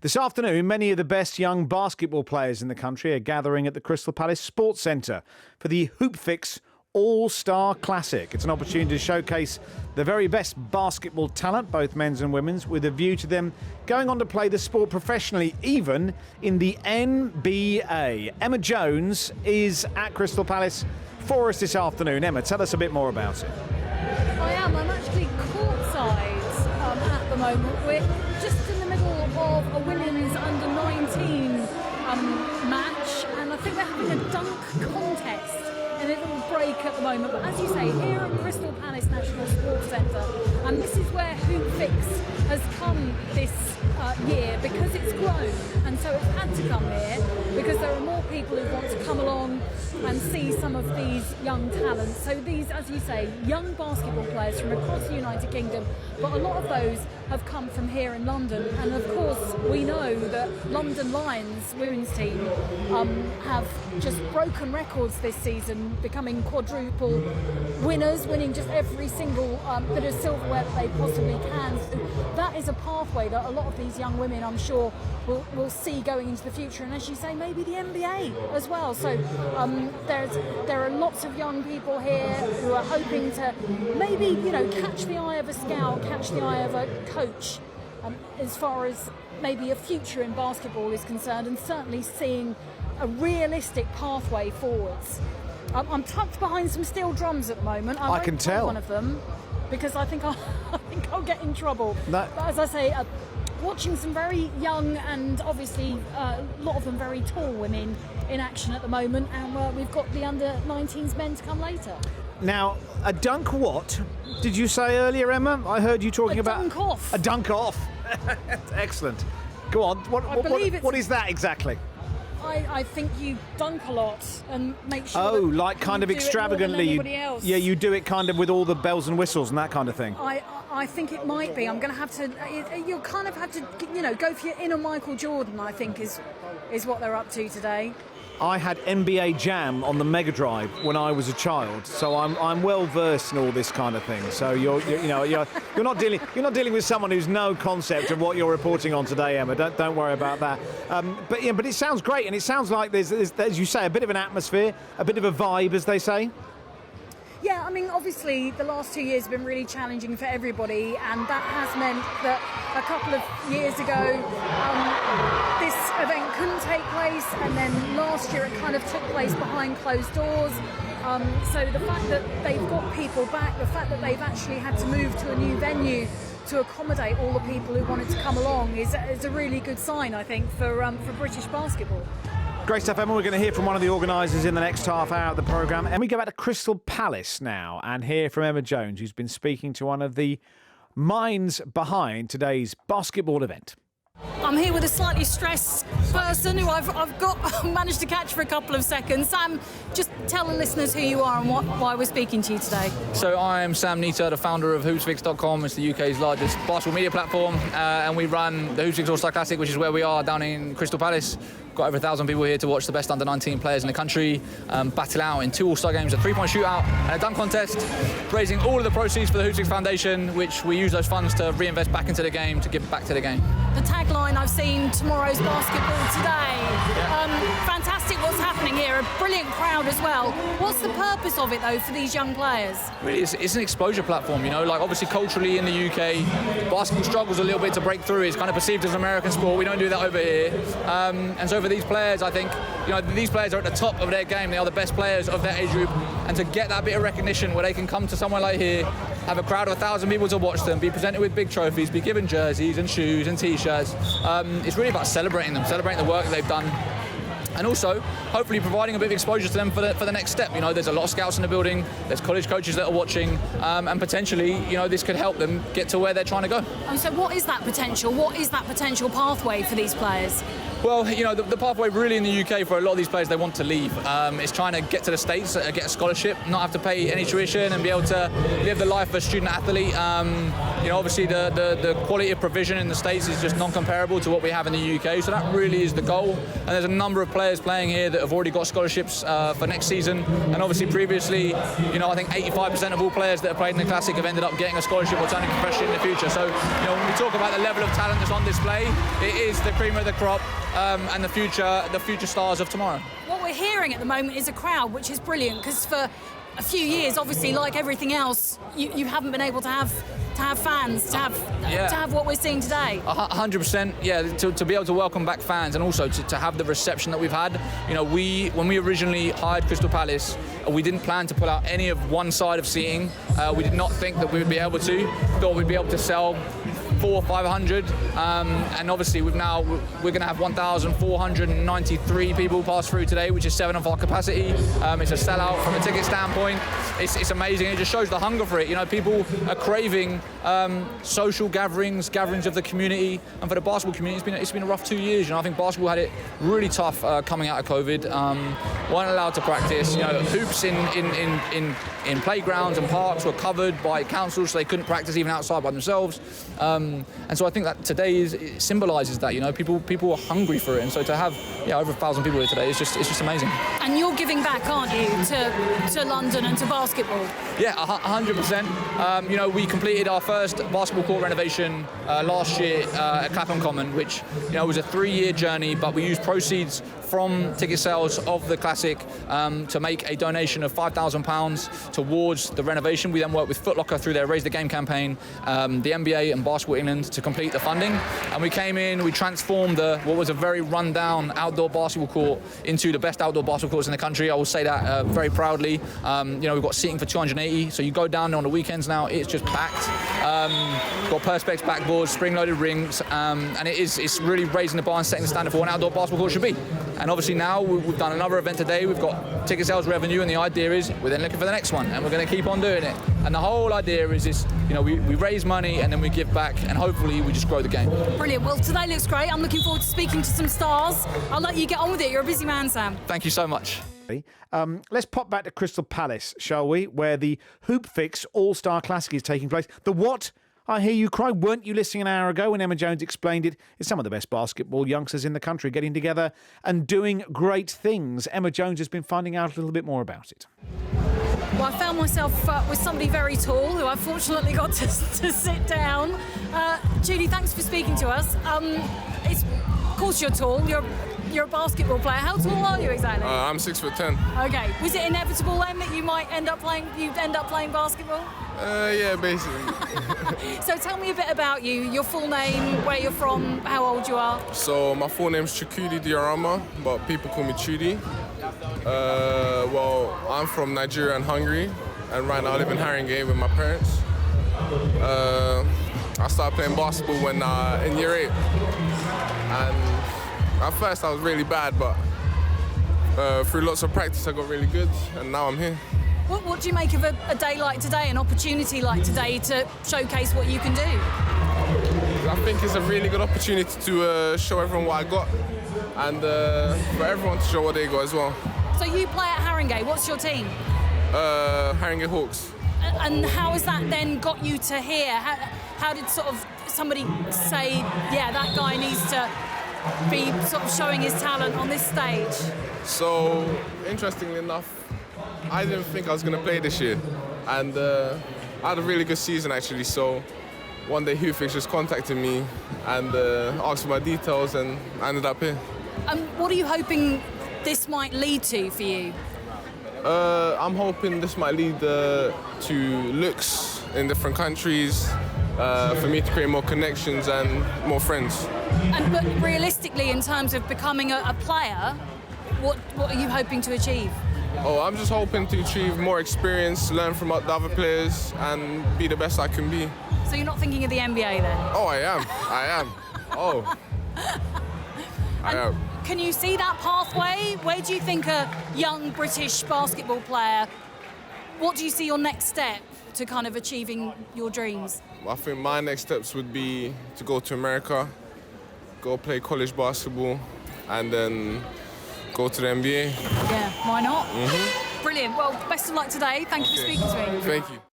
This afternoon, many of the best young basketball players in the country are gathering at the Crystal Palace Sports Centre for the Hoopsfix All-Star Classic. It's an opportunity to showcase the very best basketball talent, both men's and women's, with a view to them going on to play the sport professionally, even in the NBA. Emma Jones is at Crystal Palace for us this afternoon. Emma, tell us a bit more about it. I'm actually courtside at the moment. We're just in the middle of a women's under-19 match, and I think they're having a dunk contest in a little break at the moment. But as you say, here at Crystal Palace National Sports Centre, and this is where Hoopsfix has come this year because it's grown, and so it's had to come here because there are more people who want to come along and see some of these young talents. So these, as you say, young basketball players from across the United Kingdom, but a lot of those have come from here in London. And of course, we know that London Lions women's team have just broken records this season, becoming quadruple winners, winning just every single bit of silverware that they possibly can. So that is a pathway that a lot of these young women, I'm sure, will see going into the future. And as you say, maybe the NBA as well. So there are lots of young people here who are hoping to maybe, catch the eye of a scout, catch the eye of a coach, as far as maybe a future in basketball is concerned, and certainly seeing a realistic pathway forwards. I'm tucked behind some steel drums at the moment. I can tell. One of them, because I think I'll get in trouble. No. But as I say, watching some very young and obviously a lot of them very tall women in action at the moment, and we've got the under-19s men to come later. Now, a dunk what? Did you say earlier, Emma? I heard you talking about... dunk off. A dunk off. Excellent. Go on. What is that exactly? I think you dunk a lot and make sure. Oh, like kind of extravagantly. Yeah, you do it kind of with all the bells and whistles and that kind of thing. I think it might be. I'm going to have to. You'll kind of have to, go for your inner Michael Jordan. I think is what they're up to today. I had NBA Jam on the Mega Drive when I was a child, so I'm well versed in all this kind of thing. So you're not dealing with someone who's no concept of what you're reporting on today, Emma. Don't worry about that. But it sounds great, and it sounds like there's, as you say, a bit of an atmosphere, a bit of a vibe, as they say. Yeah, I mean, obviously the last 2 years have been really challenging for everybody, and that has meant that a couple of years ago this event couldn't take place, and then last year it kind of took place behind closed doors. So the fact that they've got people back, the fact that they've actually had to move to a new venue to accommodate all the people who wanted to come along is a really good sign, I think, for British basketball. Great stuff, Emma. We're going to hear from one of the organisers in the next half hour of the programme. And we go back to Crystal Palace now and hear from Emma Jones, who's been speaking to one of the minds behind today's basketball event. I'm here with a slightly stressed person who I've managed to catch for a couple of seconds. Sam, just tell the listeners who you are and why we're speaking to you today. So I'm Sam Nita, the founder of Hoopsfix.com. It's the UK's largest basketball media platform, and we run the Hoopsfix All-Star Classic, which is where we are down in Crystal Palace. Got over 1,000 people here to watch the best under-19 players in the country battle out in 2 All-Star games, a 3-point shootout and a dunk contest, raising all of the proceeds for the Hoopsfix Foundation, which we use those funds to reinvest back into the game, to give back to the game. The tagline I've seen, tomorrow's basketball today. Yeah. Fantastic what's happening here, a brilliant crowd as well. What's the purpose of it though for these young players? Really, it's an exposure platform, like obviously culturally in the UK, basketball struggles a little bit to break through. It's kind of perceived as an American sport. We don't do that over here. And so for these players, I think, these players are at the top of their game. They are the best players of their age group. And to get that bit of recognition where they can come to somewhere like here, have a crowd of 1,000 people to watch them, be presented with big trophies, be given jerseys and shoes and T-shirts. It's really about celebrating them, celebrating the work that they've done. And also, hopefully providing a bit of exposure to them for the next step. There's a lot of scouts in the building, there's college coaches that are watching, and potentially, this could help them get to where they're trying to go. And so what is that potential? What is that potential pathway for these players? Well, you know, the pathway really in the UK for a lot of these players, they want to leave. It's trying to get to the States, get a scholarship, not have to pay any tuition and be able to live the life of a student athlete. You know, obviously the quality of provision in the States is just non-comparable to what we have in the UK. So that really is the goal. And there's a number of players playing here that have already got scholarships for next season. And obviously previously, you know, I think 85% of all players that have played in the Classic have ended up getting a scholarship or turning professional in the future. So, you know, when we talk about the level of talent that's on display, it is the cream of the crop. And the future stars of tomorrow. What we're hearing at the moment is a crowd, which is brilliant, because for a few years, obviously, like everything else, you haven't been able to have fans, to have what we're seeing today. 100%, yeah. To be able to welcome back fans and also to have the reception that we've had. You know, when we originally hired Crystal Palace, we didn't plan to pull out any of one side of seating. We did not think that we would be able to. Thought we'd be able to sell 400 or 500, and obviously we're going to have 1,493 people pass through today, which is 7 of our capacity. It's a sellout from a ticket standpoint. It's amazing. It just shows the hunger for it. You know, people are craving social gatherings of the community, and for the basketball community, it's been a rough 2 years. You know, I think basketball had it really tough coming out of COVID. Weren't allowed to practice. You know, hoops in playgrounds and parks were covered by councils, so they couldn't practice even outside by themselves. And so I think that today it symbolises that, you know, people are hungry for it, and so to have over 1,000 people here today is just amazing. And you're giving back, aren't you, to London and to basketball? Yeah, 100%. You know, we completed our first basketball court renovation last year at Clapham Common, which, you know, was a 3-year journey, but we used proceeds from ticket sales of the Classic to make a donation of £5,000 towards the renovation. We then worked with Foot Locker through their Raise the Game campaign, the NBA and Basketball England to complete the funding. And we came in, we transformed what was a very run-down outdoor basketball court into the best outdoor basketball courts in the country. I will say that very proudly. You know, we've got seating for 280, so you go down there on the weekends now, it's just packed. Got Perspex backboards, spring-loaded rings, and it's really raising the bar and setting the standard for what an outdoor basketball court should be. And obviously now we've done another event today. We've got ticket sales revenue, and the idea is we're then looking for the next one, and we're going to keep on doing it. And the whole idea is this: you know, we raise money and then we give back, and hopefully we just grow the game. Brilliant. Well, today looks great. I'm looking forward to speaking to some stars. I'll let you get on with it. You're a busy man, Sam. Thank you so much. Let's pop back to Crystal Palace, shall we? Where the Hoopsfix All-Star Classic is taking place. The what? I hear you cry. Weren't you listening an hour ago when Emma Jones explained it? It's some of the best basketball youngsters in the country getting together and doing great things. Emma Jones has been finding out a little bit more about it. Well, I found myself with somebody very tall who I fortunately got to sit down. Chudi, thanks for speaking to us. Of course you're tall. You're a basketball player. How tall are you exactly? I'm 6'10". Okay. Was it inevitable then that you might end up playing basketball? Yeah, basically. So tell me a bit about you. Your full name, where you're from, how old you are. So my full name's Chudi Dioramma, but people call me Chudi. Well, I'm from Nigeria and Hungary, and right now I live in Haringey with my parents. I started playing basketball when in year 8, and at first I was really bad, but through lots of practice I got really good, and now I'm here. What do you make of a day like today, an opportunity like today to showcase what you can do? I think it's a really good opportunity to show everyone what I got, and for everyone to show what they got as well. So you play at Haringey. What's your team? Haringey Hawks. And how has that then got you to here? How did sort of somebody say, yeah, that guy needs to be sort of showing his talent on this stage? So, interestingly enough, I didn't think I was going to play this year, and I had a really good season actually. So one day Hoopsfix just contacted me and asked for my details, and I ended up here. And what are you hoping this might lead to for you? I'm hoping this might lead to looks in different countries, for me to create more connections and more friends. But realistically, in terms of becoming a player, what are you hoping to achieve? Oh, I'm just hoping to achieve more experience, learn from the other players, and be the best I can be. So you're not thinking of the NBA then? Oh, I am. Oh, I am. Can you see that pathway? Where do you think a young British basketball player, what do you see your next step to kind of achieving your dreams? I think my next steps would be to go to America, go play college basketball, and then go to the NBA. Yeah, why not? Brilliant. Well, best of luck today. Thank you for speaking to me. Thank you.